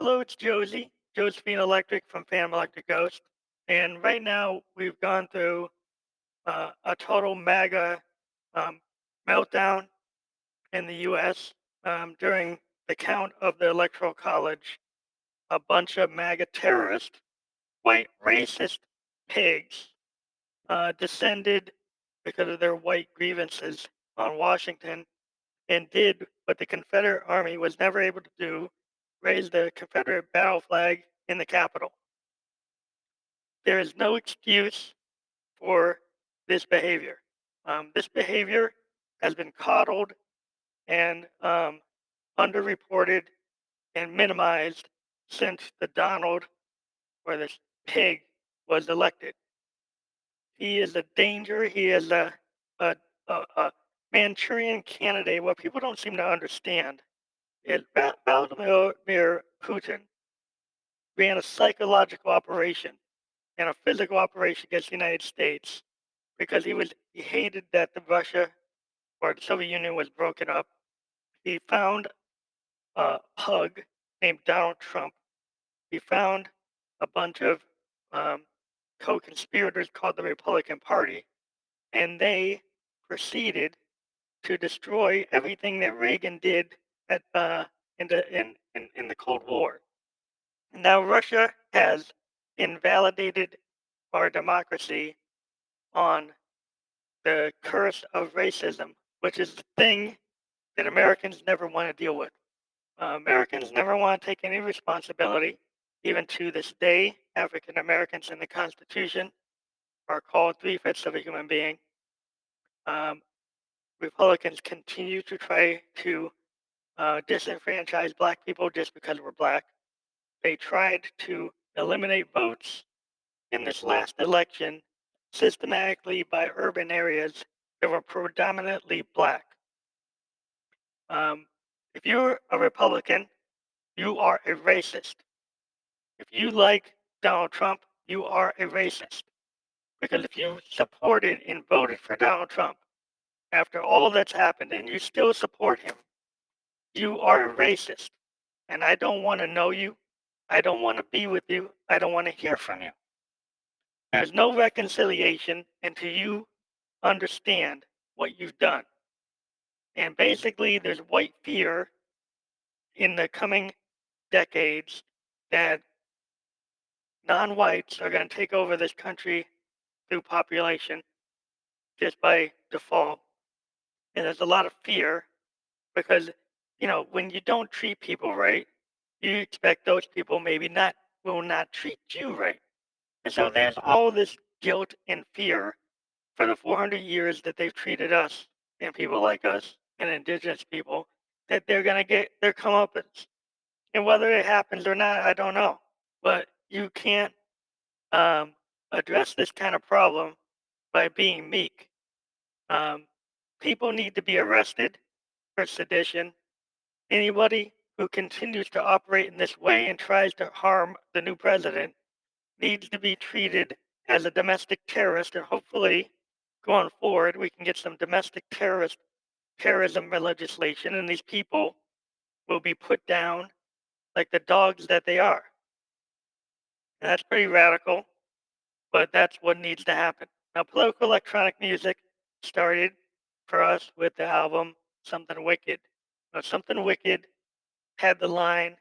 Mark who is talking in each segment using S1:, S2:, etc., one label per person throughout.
S1: Hello, it's Josephine Electric from Phantom Electric Ghost. And right now, we've gone through a total MAGA um, meltdown in the U.S. During the count of the Electoral College. A bunch of MAGA terrorists, white racist pigs, descended because of their white grievances on Washington and did what the Confederate Army was never able to do, raise the Confederate battle flag in the Capitol. There is no excuse for this behavior. This behavior has been coddled and underreported and minimized since the Donald or this pig was elected. He is a danger. He is a Manchurian candidate. What people don't seem to understand is Vladimir Putin ran a psychological operation and a physical operation against the United States because he hated that the Russia or the Soviet Union was broken up. He found a pug named Donald Trump. He found a bunch of um, co-conspirators called the Republican Party, and they proceeded to destroy everything that Reagan did at in the Cold War. Now Russia has invalidated our democracy on the curse of racism, which is the thing that Americans never want to deal with. Americans never want to take any responsibility. Even to this day, African Americans in the Constitution are called three-fifths of a human being. Um, Republicans continue to try to disenfranchise black people just because we're black. They tried to eliminate votes in this last election systematically by urban areas that were predominantly black. Um, if you're a Republican, you are a racist. If you like Donald Trump, you are a racist. Because if you supported and voted for Donald Trump after all that's happened and you still support him, you are a racist. And I don't want to know you. I don't want to be with you. I don't want to hear from you. There's no reconciliation until you understand what you've done. And basically, there's white fear in the coming decades that non-whites are going to take over this country through population just by default. And there's a lot of fear because, when you don't treat people right, you expect those people maybe not will not treat you right. And so there's all this guilt and fear for the 400 years that they've treated us and people like us and indigenous people that they're going to get their comeuppance. And whether it happens or not, I don't know. But you can't um, address this kind of problem by being meek. Um, People need to be arrested for sedition. Anybody who continues to operate in this way and tries to harm the new president needs to be treated as a domestic terrorist. And hopefully, going forward, we can get some domestic terrorism legislation, and these people will be put down like the dogs that they are. And that's pretty radical, but that's what needs to happen. Now, political electronic music started for us with the album Something Wicked. Now, Something Wicked had the line,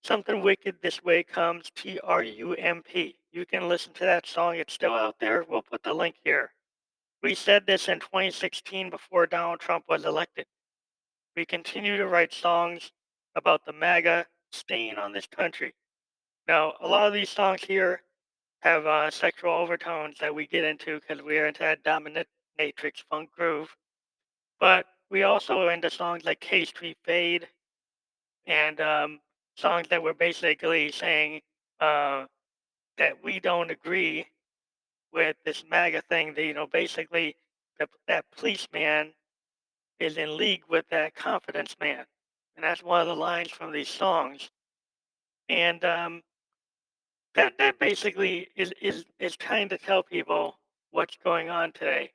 S1: Something Wicked This Way Comes, Trump. You can listen to that song. It's still out there. We'll put the link here. We said this in 2016 before Donald Trump was elected. We continue to write songs about the MAGA stain on this country. Now, a lot of these songs here have sexual overtones that we get into because we are into that dominatrix funk groove. But we also are into songs like K Street Fade and songs that were basically saying that we don't agree with this MAGA thing. That, basically that policeman is in league with that confidence man, and that's one of the lines from these songs. And that basically is trying to tell people what's going on today.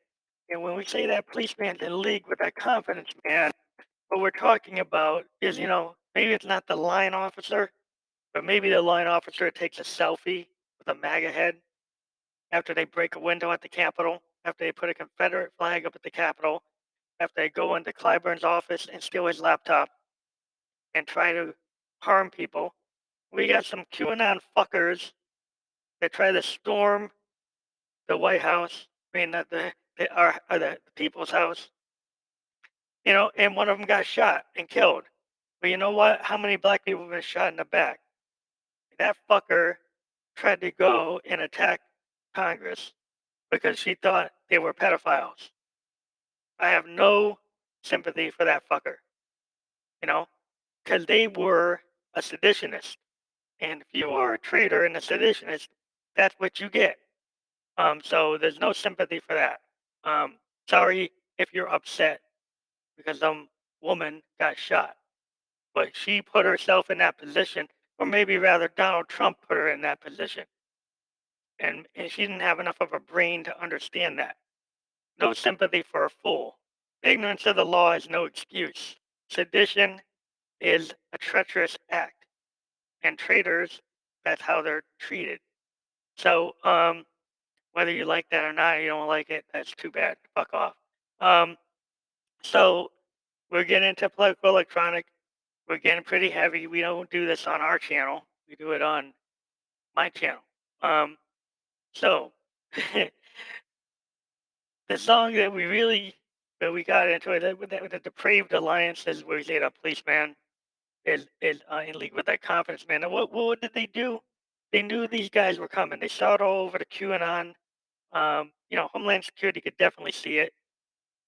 S1: And when we say that policeman's in league with that confidence man, what we're talking about is, maybe it's not the line officer, but maybe the line officer takes a selfie with a MAGA head after they break a window at the Capitol, after they put a Confederate flag up at the Capitol, after they go into Clyburn's office and steal his laptop and try to harm people. We got some QAnon fuckers that try to storm the White House, I mean, the people's house, and one of them got shot and killed. But you know what? How many black people have been shot in the back? That fucker tried to go and attack Congress because she thought they were pedophiles. I have no sympathy for that fucker, you know, because they were a seditionist. And if you are a traitor and a seditionist, that's what you get. So there's no sympathy for that. Sorry if you're upset because some woman got shot, but she put herself in that position, or maybe rather Donald Trump put her in that position. And she didn't have enough of a brain to understand that. No sympathy for a fool. Ignorance of the law is no excuse. Sedition is a treacherous act, and traitors, that's how they're treated. So, whether you like that or not, you don't like it, that's too bad. Fuck off. Um, so we're getting into political electronic. We're getting pretty heavy. We don't do this on our channel. We do it on my channel. So the song that we got into it with the depraved alliance is where we say the policeman is in league with that confidence man. And what did they do? They knew these guys were coming. They saw it all over the QAnon. Homeland Security could definitely see it.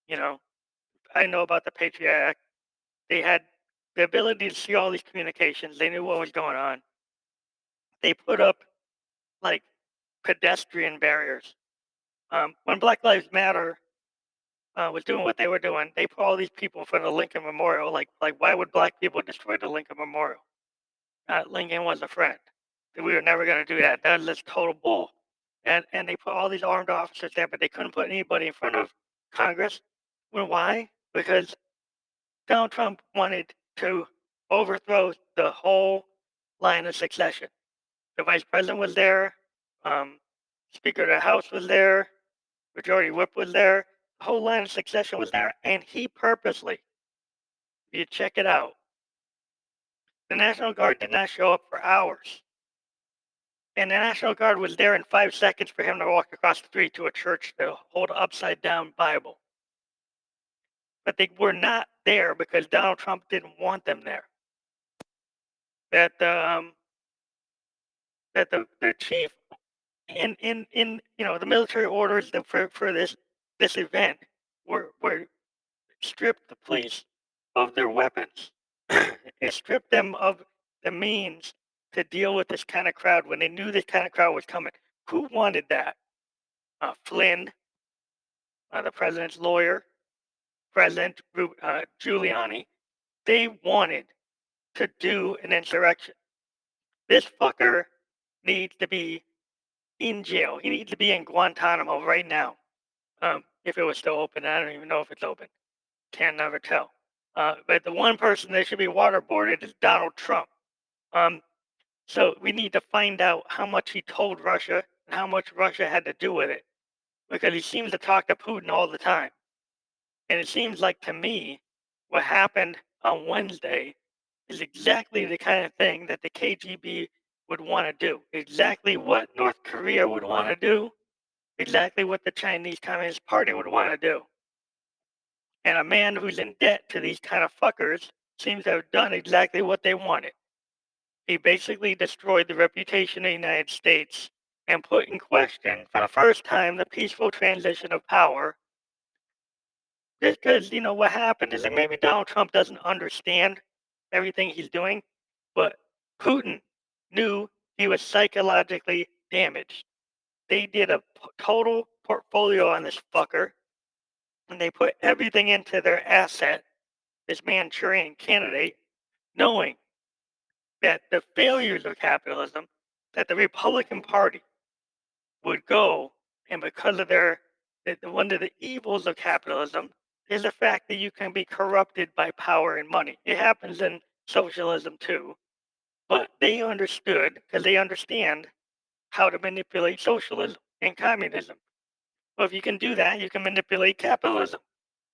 S1: You know, I know about the Patriot Act. They had the ability to see all these communications. They knew what was going on. They put up like pedestrian barriers. When Black Lives Matter was doing what they were doing, they put all these people in front of the Lincoln Memorial. Like why would black people destroy the Lincoln Memorial? Lincoln was a friend. We were never going to do that. That was just total bull. And they put all these armed officers there, but they couldn't put anybody in front of Congress. Well, why? Because Donald Trump wanted to overthrow the whole line of succession. The vice president was there. Um, Speaker of the House was there. Majority Whip was there. The whole line of succession was there. And he purposely, if you check it out, the National Guard did not show up for hours. And the National Guard was there in 5 seconds for him to walk across the street to a church to hold an upside down Bible. But they were not there because Donald Trump didn't want them there. That the chief in the military orders for this event were stripped the police of their weapons. It stripped them of the means to deal with this kind of crowd when they knew this kind of crowd was coming. Who wanted that? Flynn, the president's lawyer, President Giuliani. They wanted to do an insurrection. This fucker needs to be in jail. He needs to be in Guantanamo right now. If it was still open, I don't even know if it's open. Can never tell. But the one person that should be waterboarded is Donald Trump. So we need to find out how much he told Russia and how much Russia had to do with it, because he seems to talk to Putin all the time. And it seems like to me, what happened on Wednesday is exactly the kind of thing that the KGB would want to do, exactly what North Korea would want to do, exactly what the Chinese Communist Party would want to do. And a man who's in debt to these kind of fuckers seems to have done exactly what they wanted. He basically destroyed the reputation of the United States and put in question, for the first time, the peaceful transition of power. Just because, what happened is that maybe Donald Trump doesn't understand everything he's doing, but Putin knew he was psychologically damaged. They did a total portfolio on this fucker, and they put everything into their asset, this Manchurian candidate, knowing that the failures of capitalism, that the Republican Party would go, and because of one of the evils of capitalism is the fact that you can be corrupted by power and money. It happens in socialism too, but they understood because they understand how to manipulate socialism and communism. Well, if you can do that, you can manipulate capitalism.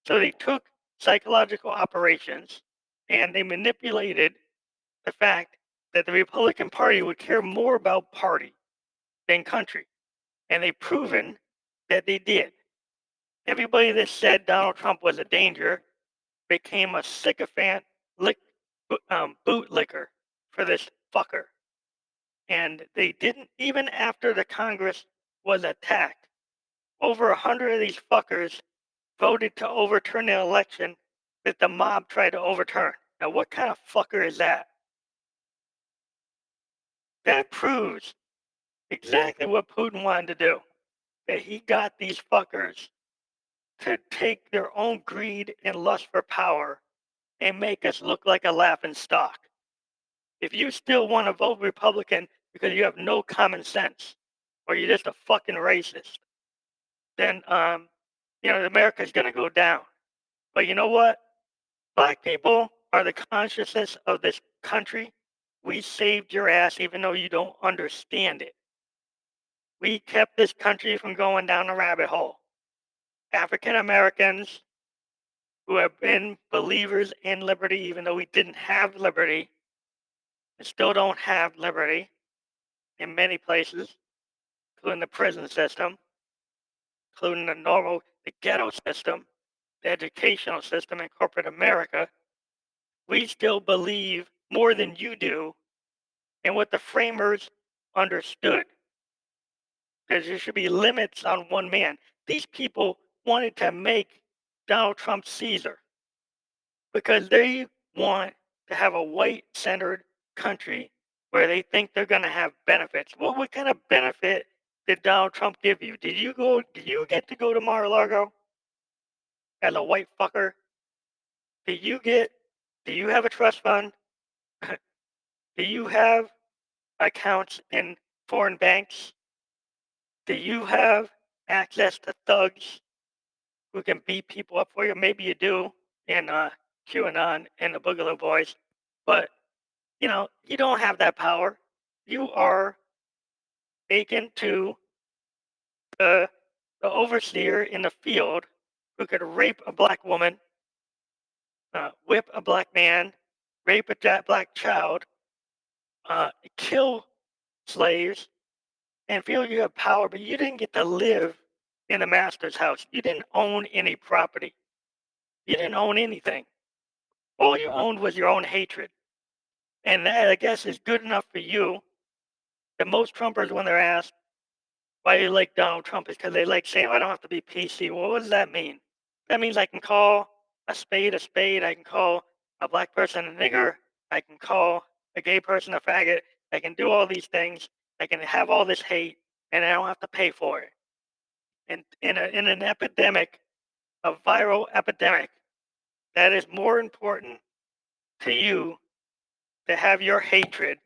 S1: So they took psychological operations and they manipulated the fact that the Republican Party would care more about party than country. And they've proven that they did. Everybody that said Donald Trump was a danger became a sycophant lick, bootlicker for this fucker. And they didn't, even after the Congress was attacked, over 100 of these fuckers voted to overturn an election that the mob tried to overturn. Now, what kind of fucker is that? That proves exactly what Putin wanted to do. That he got these fuckers to take their own greed and lust for power and make us look like a laughing stock. If you still want to vote Republican because you have no common sense or you're just a fucking racist, then America's gonna go down. But you know what? Black people are the consciousness of this country. We saved your ass even though you don't understand it. We kept this country from going down a rabbit hole. African Americans who have been believers in liberty, even though we didn't have liberty, and still don't have liberty in many places, including the prison system, including the ghetto system, the educational system in corporate America. We still believe more than you do in what the framers understood. Because there should be limits on one man. These people wanted to make Donald Trump Caesar because they want to have a white-centered country where they think they're going to have benefits. Well, what kind of benefit did Donald Trump give you? Did you get to go to Mar-a-Lago as a white fucker? Did you get? Do you have a trust fund? Do you have accounts in foreign banks? Do you have access to thugs who can beat people up for you? Maybe you do in QAnon and the Boogaloo Boys, but you don't have that power. You are taken to the, the overseer in the field who could rape a black woman, whip a black man, rape a black child, kill slaves, and feel you have power, but you didn't get to live in the master's house. You didn't own any property. You didn't own anything. All you owned was your own hatred. And that, I guess, is good enough for you. That most Trumpers, when they're asked why you like Donald Trump, is because they like saying, I don't have to be PC. Well, what does that mean? That means I can call a spade a spade. I can call a black person a nigger. I can call a gay person a faggot. I can do all these things. I can have all this hate, and I don't have to pay for it. And in an epidemic, a viral epidemic, that is more important to you to have your hatred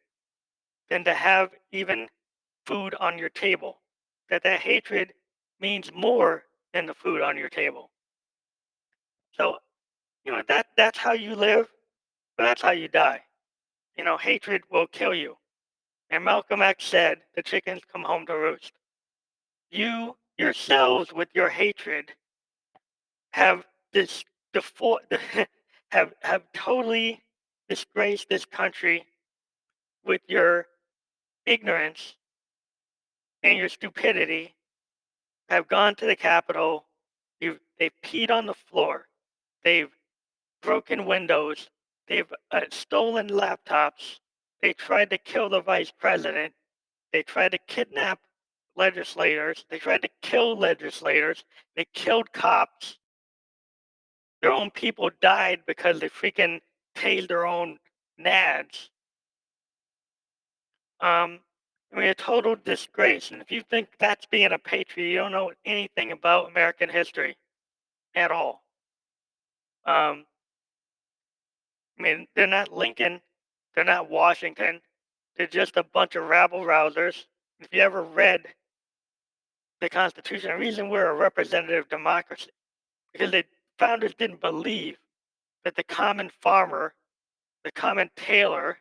S1: than to have even food on your table. That hatred means more than the food on your table. So, that's how you live, but that's how you die. Hatred will kill you. And Malcolm X said, the chickens come home to roost. You yourselves with your hatred have this have totally disgraced this country with your ignorance and your stupidity, have gone to the Capitol. They've peed on the floor. They've broken windows. They've stolen laptops. They tried to kill the vice president. They tried to kidnap legislators. They tried to kill legislators. They killed cops. Their own people died because they freaking tased their own nads. A total disgrace. And if you think that's being a patriot, you don't know anything about American history at all. They're not Lincoln, they're not Washington, they're just a bunch of rabble rousers. If you ever read the Constitution, the reason we're a representative democracy, because the founders didn't believe that the common farmer the common tailor,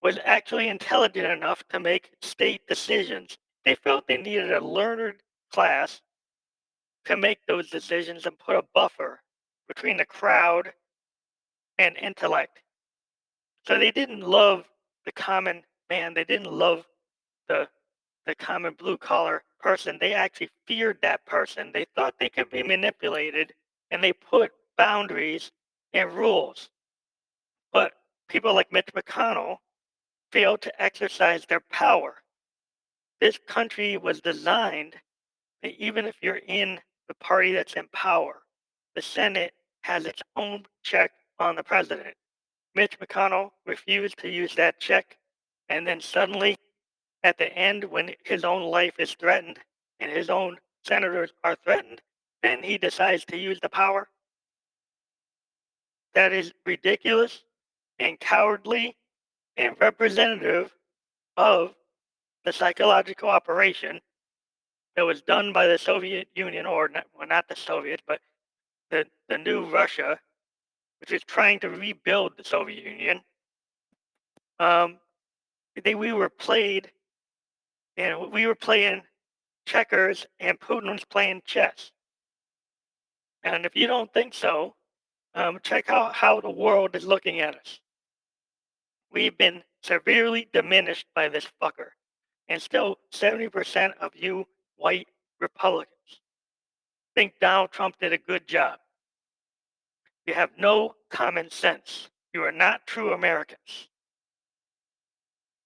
S1: was actually intelligent enough to make state decisions. They felt they needed a learned class to make those decisions and put a buffer between the crowd and intellect. So they didn't love the common man. They didn't love the common blue collar person. They actually feared that person. They thought they could be manipulated, and they put boundaries and rules. But people like Mitch McConnell failed to exercise their power. This country was designed that even if you're in the party that's in power, the Senate has its own check on the president. Mitch McConnell refused to use that check, and then suddenly, at the end, when his own life is threatened and his own senators are threatened, then he decides to use the power. That is ridiculous and cowardly and representative of the psychological operation that was done by the Soviet Union, or not, well, not the Soviets, but the new Russia, which is trying to rebuild the Soviet Union. Um, we were played, and we were playing checkers, and Putin was playing chess. And if you don't think so, check out how the world is looking at us. We've been severely diminished by this fucker, and still 70% of you white Republicans think Donald Trump did a good job. You have no common sense. You are not true Americans.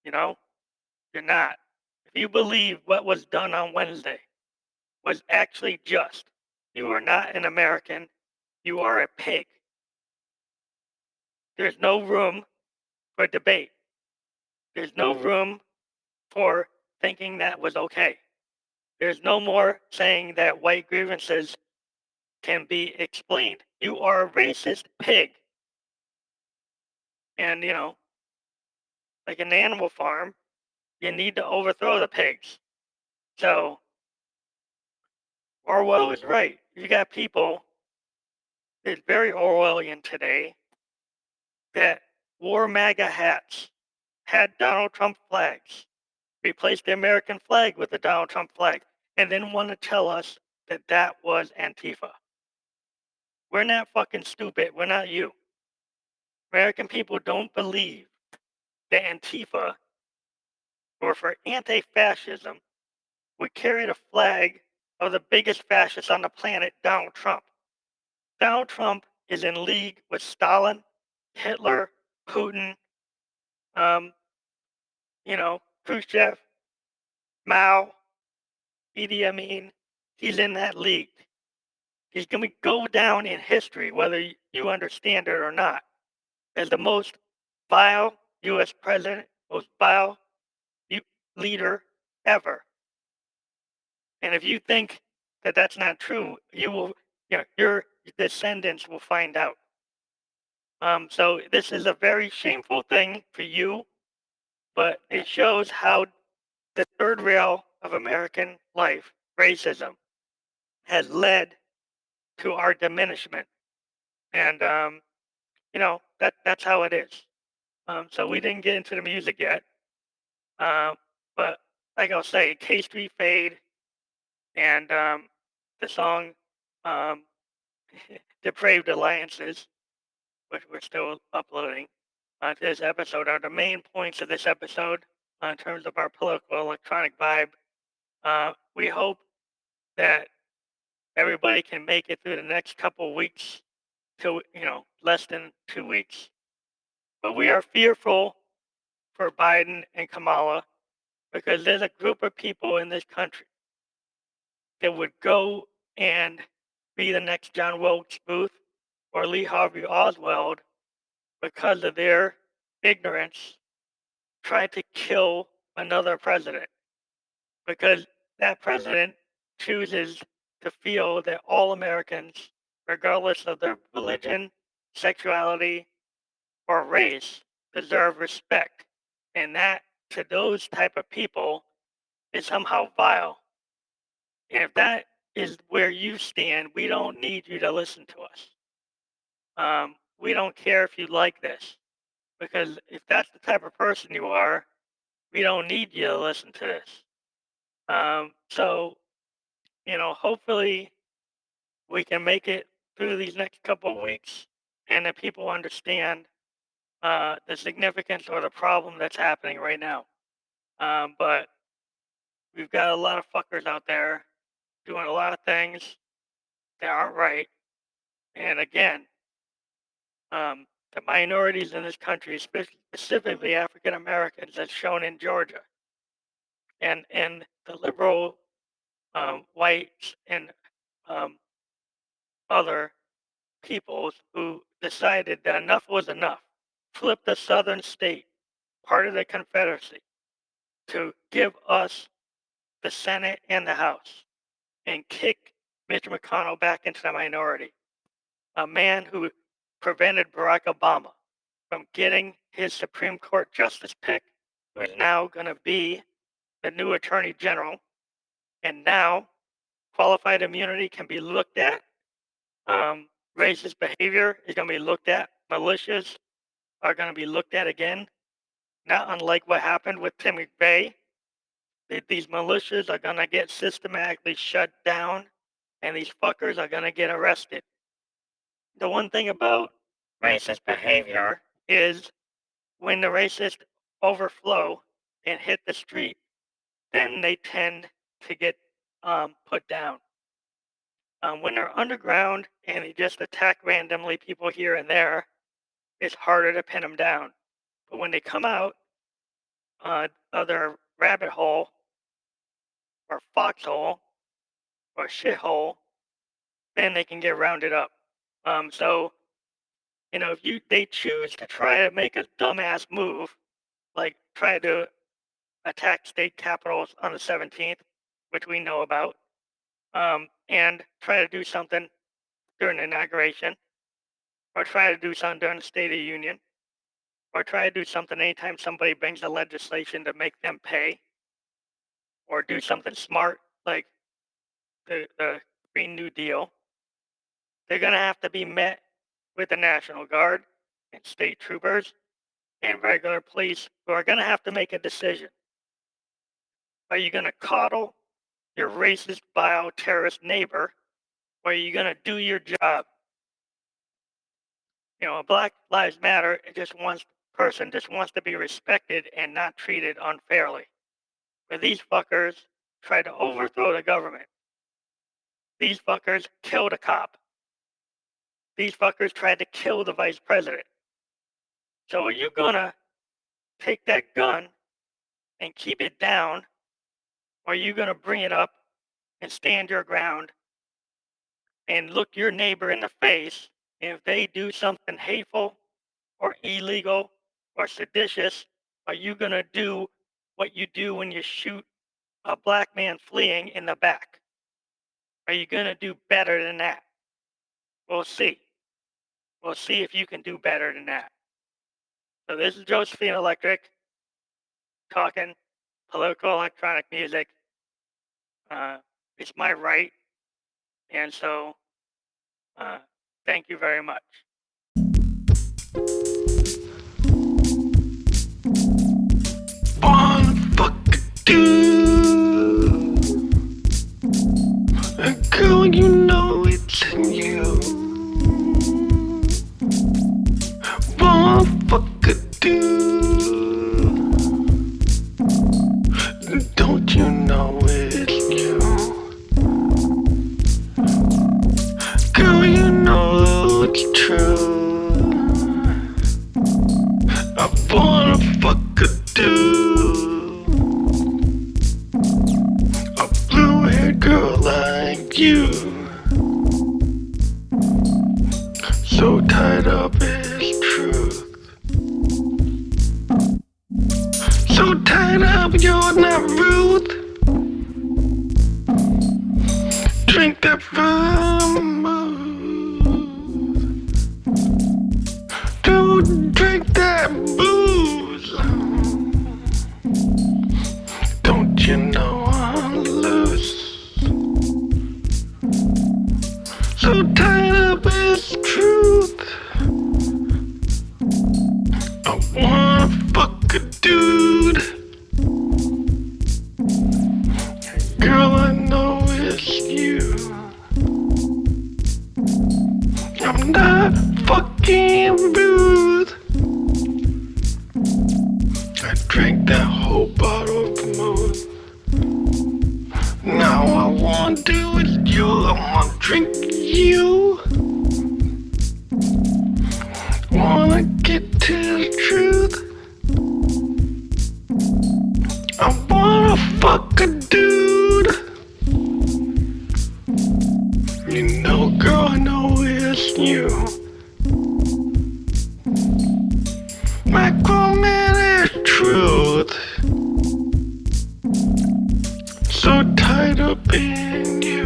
S1: You know, you're not. If you believe what was done on Wednesday was actually just, you are not an American. You are a pig. There's no room for debate. There's no room for thinking that was okay. There's no more saying that white grievances can be explained. You are a racist pig. And, like an animal farm, you need to overthrow the pigs. So Orwell is right. You got people, it's very Orwellian today, that wore MAGA hats, had Donald Trump flags, replaced the American flag with the Donald Trump flag, and then want to tell us that that was Antifa. We're not fucking stupid. We're not you. American people don't believe that Antifa, or for anti-fascism, would carry the flag of the biggest fascist on the planet, Donald Trump. Donald Trump is in league with Stalin, Hitler, Putin, um, Khrushchev, Mao, Idi Amin. He's in that league. He's going to go down in history, whether you understand it or not, as the most vile U.S. president, most vile leader ever. And if you think that that's not true, your descendants will find out. So this is a very shameful thing for you, but it shows how the third rail of American life, racism, has led to our diminishment. And that's how it is. So we didn't get into the music yet, but like I'll say, K Street Fade and the song um, Depraved Alliances, which we're still uploading to this episode, are the main points of this episode in terms of our political electronic vibe. We hope that everybody can make it through the next couple of weeks to, less than 2 weeks. But we are fearful for Biden and Kamala because there's a group of people in this country that would go and be the next John Wilkes Booth or Lee Harvey Oswald because of their ignorance, try to kill another president because that president chooses to feel that all Americans, regardless of their religion, sexuality, or race, deserve respect. And that, to those type of people, is somehow vile. And if that is where you stand, we don't need you to listen to us. We don't care if you like this, Because if that's the type of person you are, we don't need you to listen to this. So, hopefully we can make it through these next couple of weeks and that people understand the significance or the problem that's happening right now. But we've got a lot of fuckers out there doing a lot of things that aren't right. And again, the minorities in this country, specifically African Americans, as shown in Georgia, and the liberal whites and um, other peoples who decided that enough was enough, flipped a southern state, part of the Confederacy, to give us the Senate and the House and kick Mitch McConnell back into the minority. A man who prevented Barack Obama from getting his Supreme Court justice pick, who is now going to be the new Attorney General. And now qualified immunity can be looked at. Racist behavior is going to be looked at. Militias are going to be looked at again. Not unlike what happened with Tim McVeigh. These militias are going to get systematically shut down, and these fuckers are going to get arrested. The one thing about racist behavior is when the racists overflow and hit the street, then they tend to get put down. When they're underground and they just attack randomly people here and there, it's harder to pin them down. But when they come out of their rabbit hole or foxhole or shithole, then they can get rounded up. So, if they choose to try to make a dumbass move, like try to attack state capitals on the 17th, which we know about, and try to do something during the inauguration, or try to do something during the State of the Union, or try to do something anytime somebody brings a legislation to make them pay, or do something smart like the Green New Deal, they're going to have to be met with the National Guard and state troopers and regular police who are going to have to make a decision. Are you going to coddle your racist, vile, terrorist neighbor, or are you going to do your job? Black Lives Matter person just wants to be respected and not treated unfairly. But these fuckers tried to overthrow the government. These fuckers killed a cop. These fuckers tried to kill the vice president. So are you gonna take that gun and keep it down, or are you gonna bring it up and stand your ground and look your neighbor in the face, and if they do something hateful or illegal or seditious, are you gonna do what you do when you shoot a black man fleeing in the back? Are you gonna do better than that? We'll see. We'll see if you can do better than that. So this is Josephine Electric talking political electronic music. It's my right. And so thank you very much.
S2: One fuck do. Girl, you know it's in you. One fuck do. Don't you know it's you? Girl, you know it's true. I wanna fuck a dude, a blue-haired girl like you. So tied up is truth. So tied up, you're not Ruth. Drink that vermouth. Dude, drink that booze. Don't you know I'm loose? So tied up is truth. I drink you. Wanna get to the truth. I wanna fuck a dude. You know, girl, I know it's you. Micromanage truth. So tied up in you.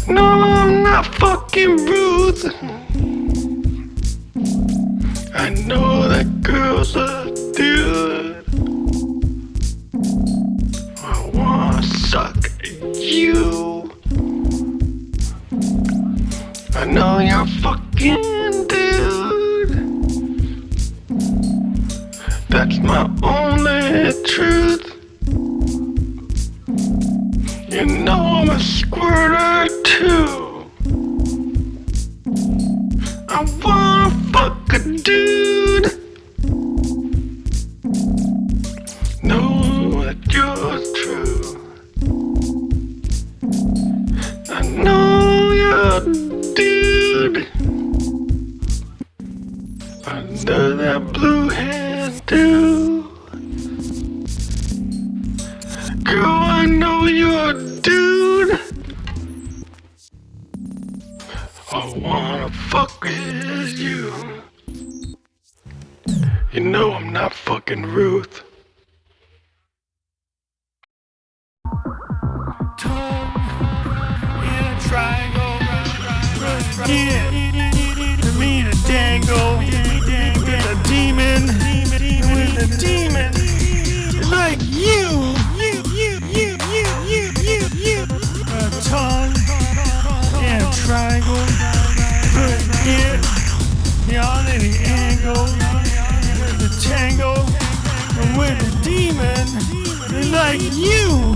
S2: No, I'm not fucking Ruth. I know that girl's a dude. I wanna suck you. I know you're fucking dude. That's my only truth. You know I'm a squirter too. I wanna fuck a dude. Know that you're true. I know you're a dude. Under that blue hand too. Girl, I know you're a dude. I wanna fuck with you. You know I'm not fucking Ruth.
S3: Tongue in a triangle. Yeah, me a dangle. With a demon. With a demon. Like you. A tongue in a triangle. Put it on any angle. The tango with a demon. Like you.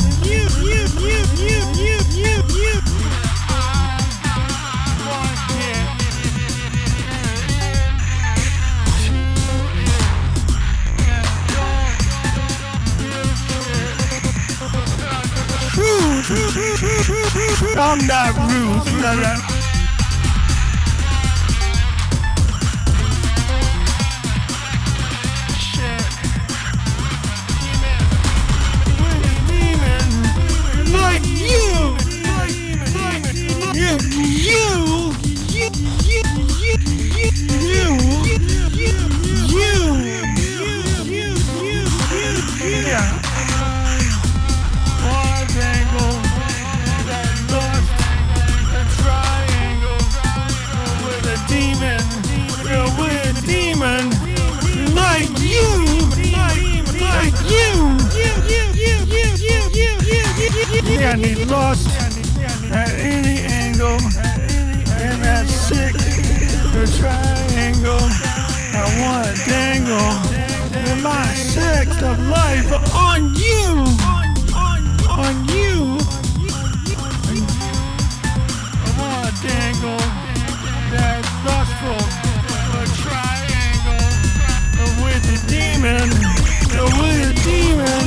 S3: I'm not rude. Like you. I need lost at any angle, and that sick triangle. I wanna dangle in my sex of life on you, on you. I wanna dangle that lustful triangle with the demon, with the demon,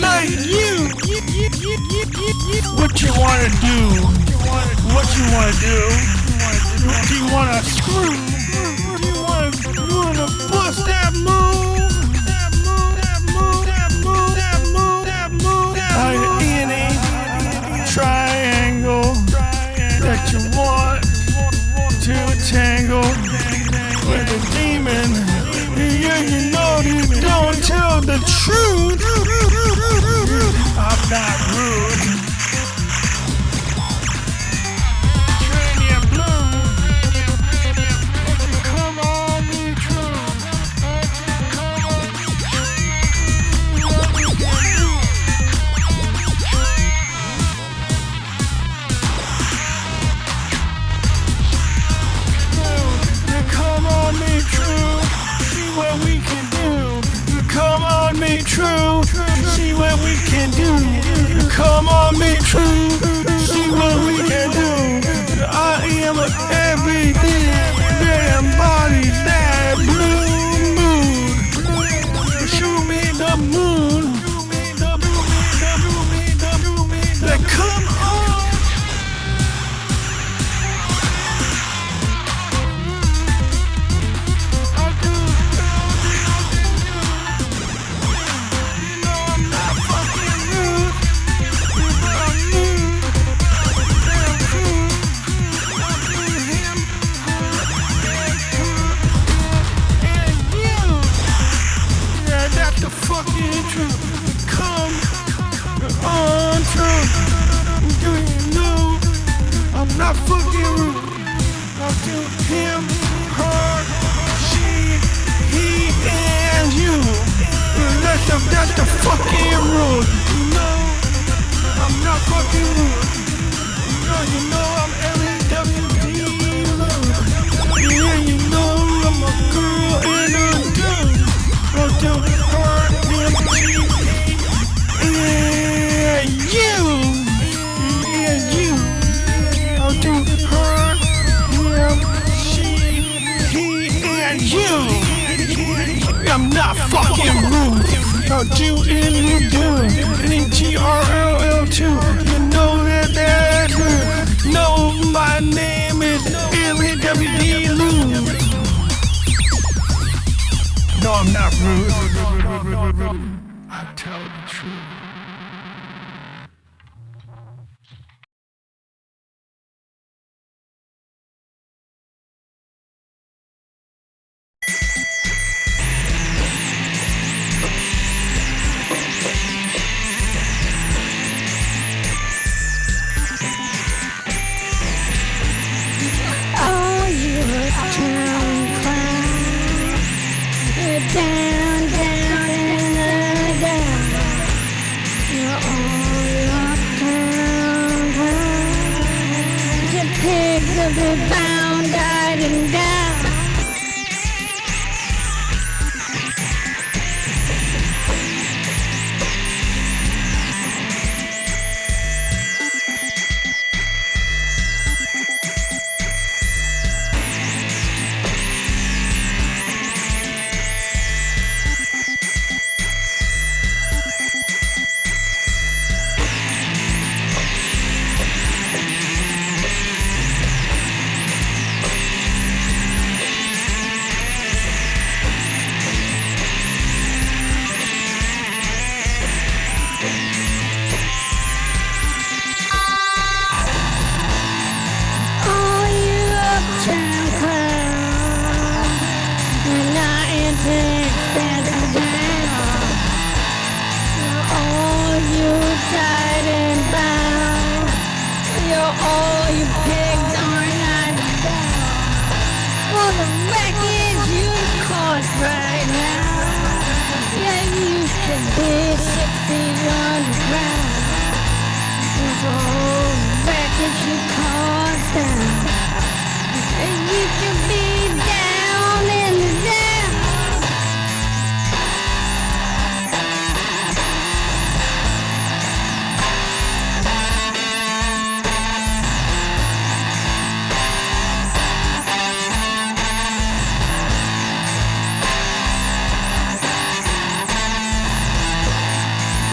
S3: like you. What you wanna do? What you wanna do? Do you wanna screw? Do you wanna bust that move? Any triangle that you want to tangle with a demon. You know you don't tell the truth. I'm not rude. Come on, be true. Come on, be true. See what we can do. Come on, be true. See what we can do. Come on, be true. See what we can do. I am everything that embodies that blue moon. Show me the moon. The true. Come on true. Do you know I'm not fucking rude? I'll do him, her, she, he, and you. That's the fucking rule. You know I'm not fucking rude. You know I'm LAWD rude. Yeah, you know I'm a girl and a dude. I'll do her, him, she, and you. Yeah, you. I'll do her, him, she, he, and you. I'm not fucking rude. I'll do and you do. N-E-T-R-L-L too. You know that's good. No, my name is L-A-W-D Lou. No, I'm not rude. I tell the truth.
S4: Oh, you're a town clown. You're down, down, and down. You're all uptown, clown. Your pigs will be bound, died down. Oh, you uptown clown. You're not into expensive down. You're all you tied and bound. You're all you pigs are not down. For the wreckage you caused right now. Yeah, you should be 6 feet underground. For all the wreckage you caused down. And you should be down in the down.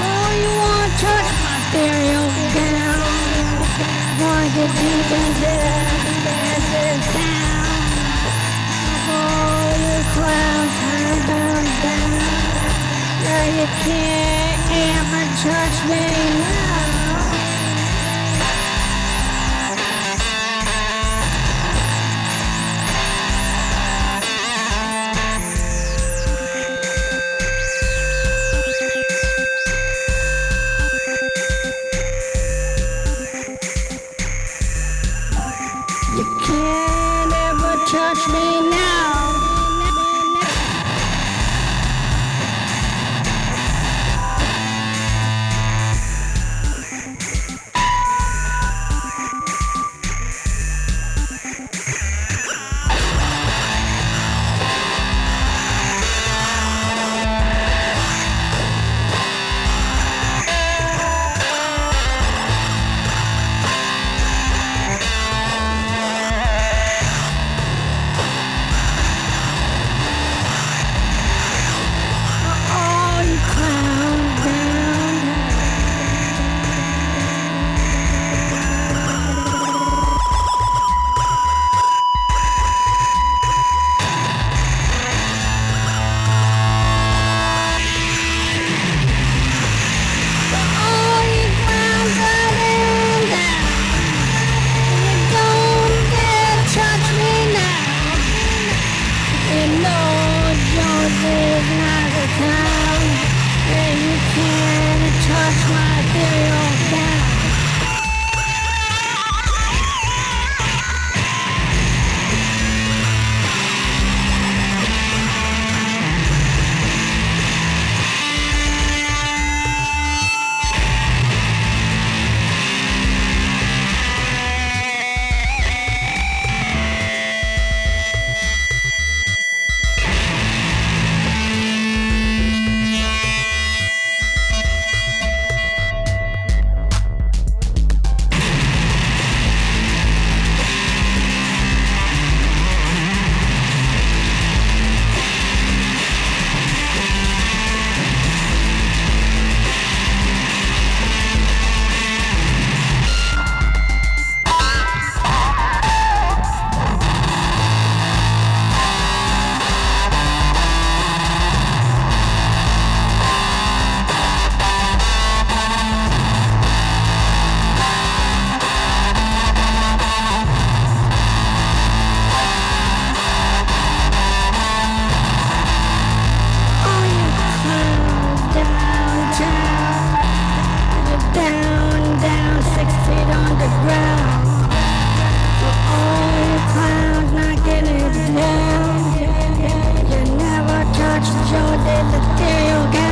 S4: Oh, you wanna touch my burial gown? Wanna get deep into that sound? Oh, you clowns turn down. No, you can't ever touch me now. You can't ever touch me now. the material guy.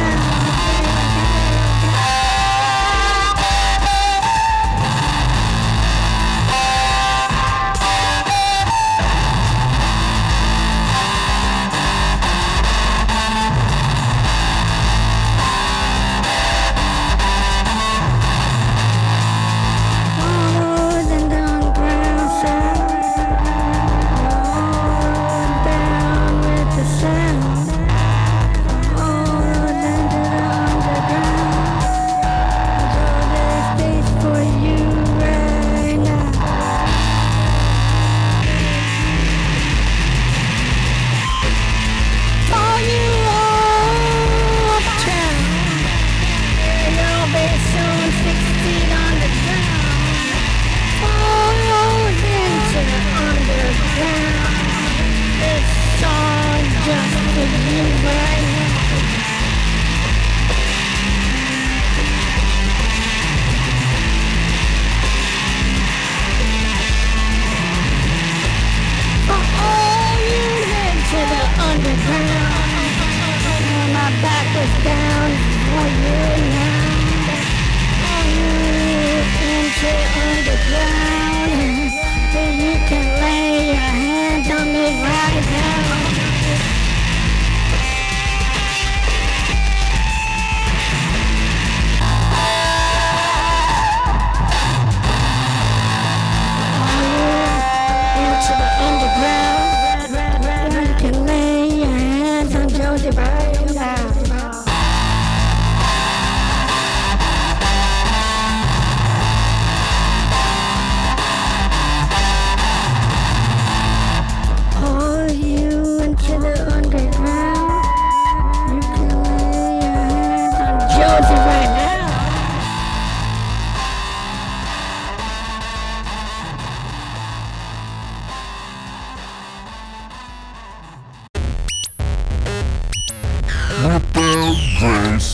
S2: Without grace,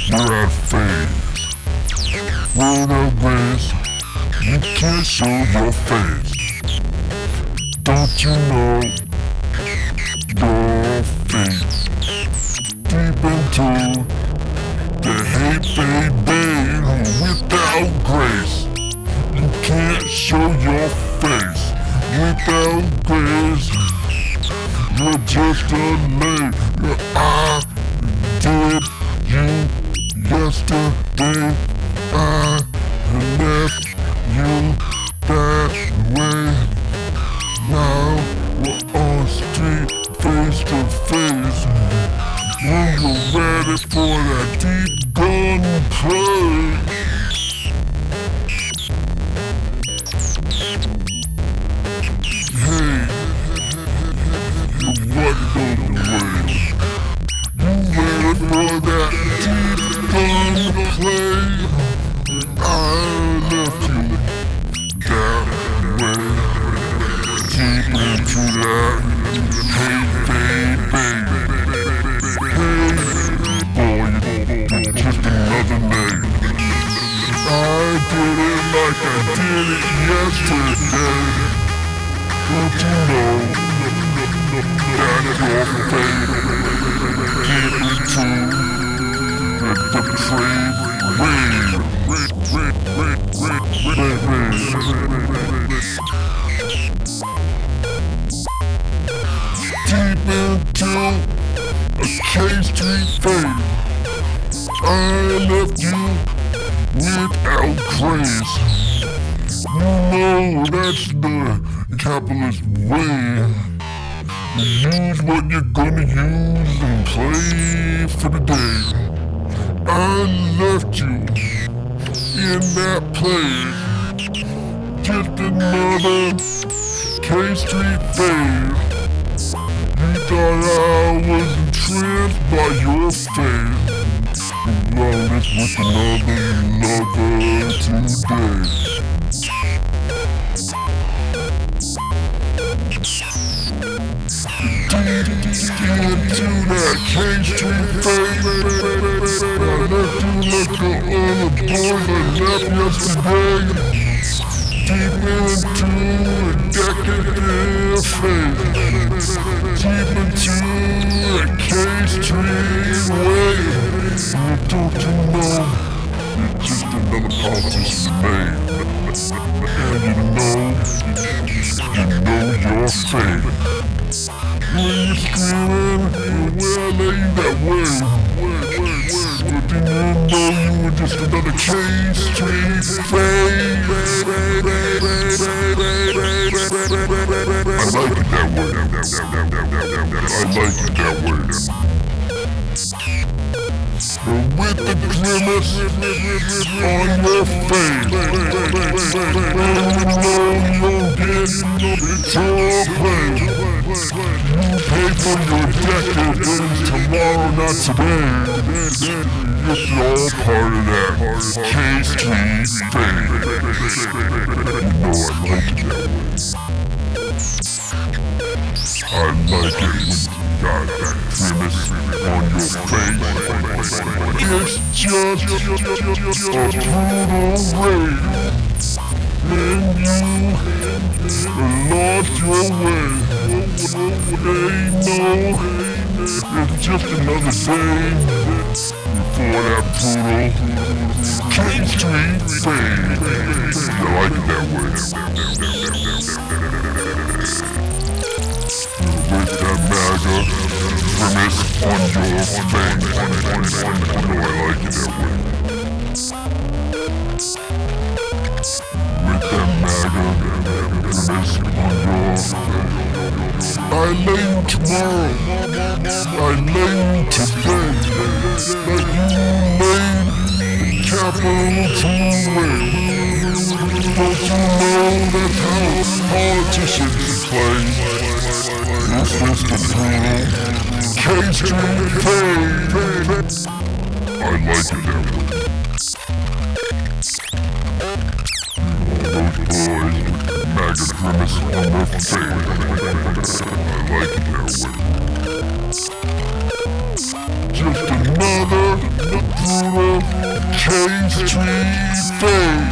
S2: you're at faith. Without grace, you can't show your face. Don't you know your face? Deep into the hate, baby. Without grace, you can't show your face. Without grace, you're just a name. I did you yesterday. I left you that way. Now we're on street, face to face. When you're ready for that deep gunplay. Hey, what goes away? You ready for that deep gunplay? I left you that way. Deep into that hate, baby. Hey, boy, you're just another name. I did it like I did it yesterday. Don't you know that your fate get into the depraved way? Deep into a K-Street fate, I left you without grace. You know that's the capitalist way. Use what you're gonna use and play for the day. I left you in that place. Just another K-Street fade. You thought I was entranced by your face. Well, this with another lover today. Into that K-Street fade. I left you like a other boy I left yesterday. Deep into a decadent fade. Deep into a K-Street
S3: street way. Don't you know? You're just another politician. And you know your fate. When you're screaming, well, laying that way. But then you know you were just another K-Street fade. I like it that way. I like it that way. With the grimace on your face, you don't get it's all play. You pay for your decades tomorrow, not today. It's all part of that K-Street fade. You know I like it that way. I like it when you got that grimace on your face. It's just a brutal raid, and you lost your way. They know it's just another day before that brutal K-Street fade. You like it that way. With that MAGA grimace on your face. I know I like it that way. With that MAGA grimace on your face. I lay you tomorrow. I lay you today. Like you laid capital to waste. Don't you know that's how politicians play? It's just a brutal K-Street fade. I like it that way. Those boys with MAGA grimace on their face. I like it that way. Just another brutal K-Street fade.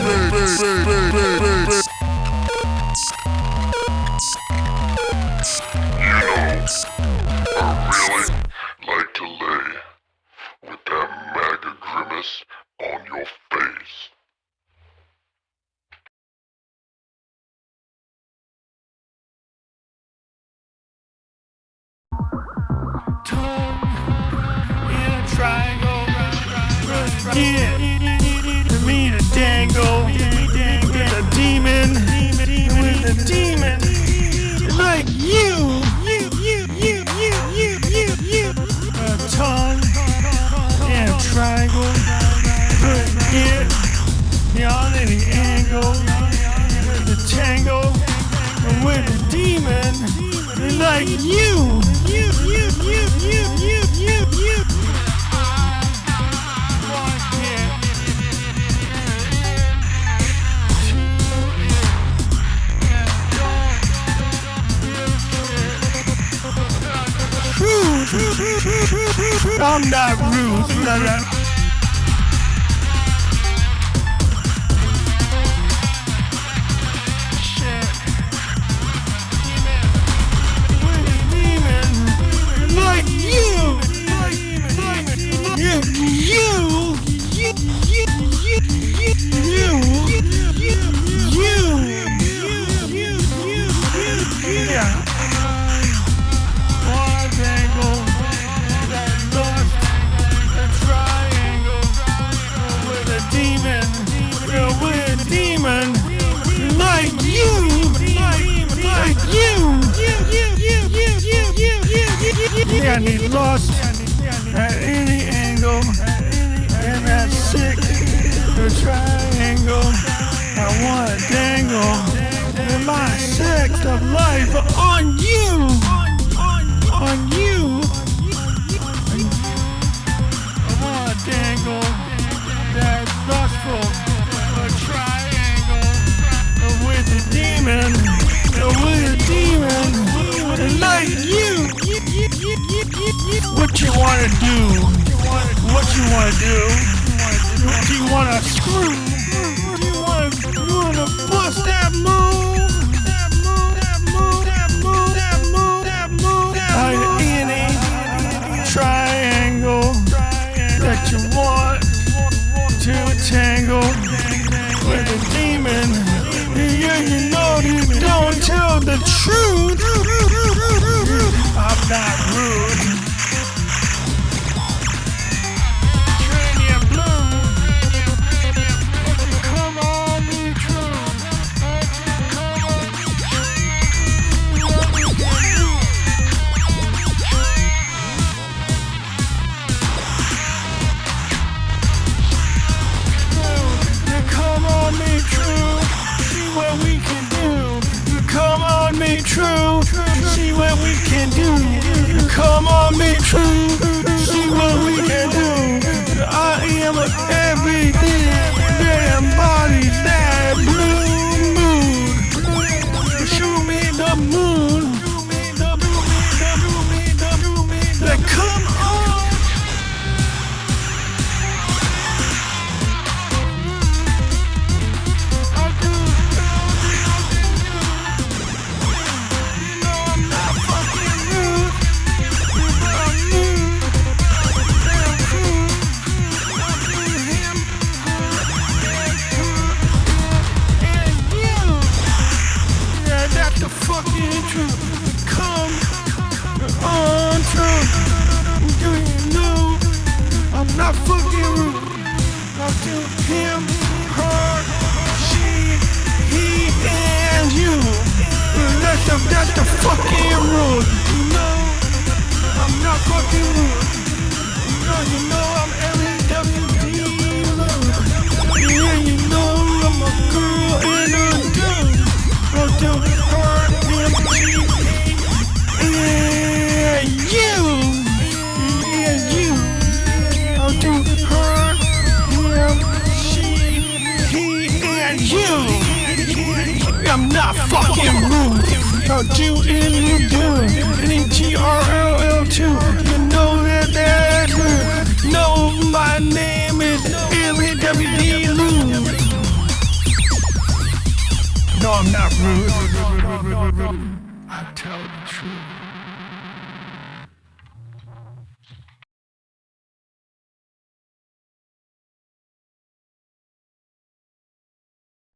S3: Like to lay with that MAGA grimace on your face.
S2: Tongue in a triangle. Yeah, to me the dangle. The demon with the demon. Like you. A tongue in a triangle. Put it on any angle. The tango with the demon. Like you. I'm not rude. Like you. I need lost at any angle, and that sick triangle. I wanna dangle in my sex of life on you, on you. I wanna dangle that lustful triangle with the demon, like you. What you wanna do? What you wanna do? Do you wanna screw? Do you wanna bust that move? Any triangle.
S3: the truth. I'm not rude. Trendy and blue. Come on, be true. Come on, be true. See what we can do. Come on, be true. See what we can do. Come on, be true. See what we can do. I am everything that embodies that blue moon. Show me the moon. Like, come on. Not fucking rude. I'll do him, her, she, he, and you. That's the fucking rule. You know, I'm not fucking rude. You know I'm LAWD. Yeah, you know I'm a girl and a dude. I'll do her, him, she, and you. And you. I'll do her, him, she, he, and you. I'm not fucking rude. I'll do and you do. N-E-T-R-L-L too. You know that's good. No, my name is L-A-W-D Lou. No, I'm not rude. I tell the truth.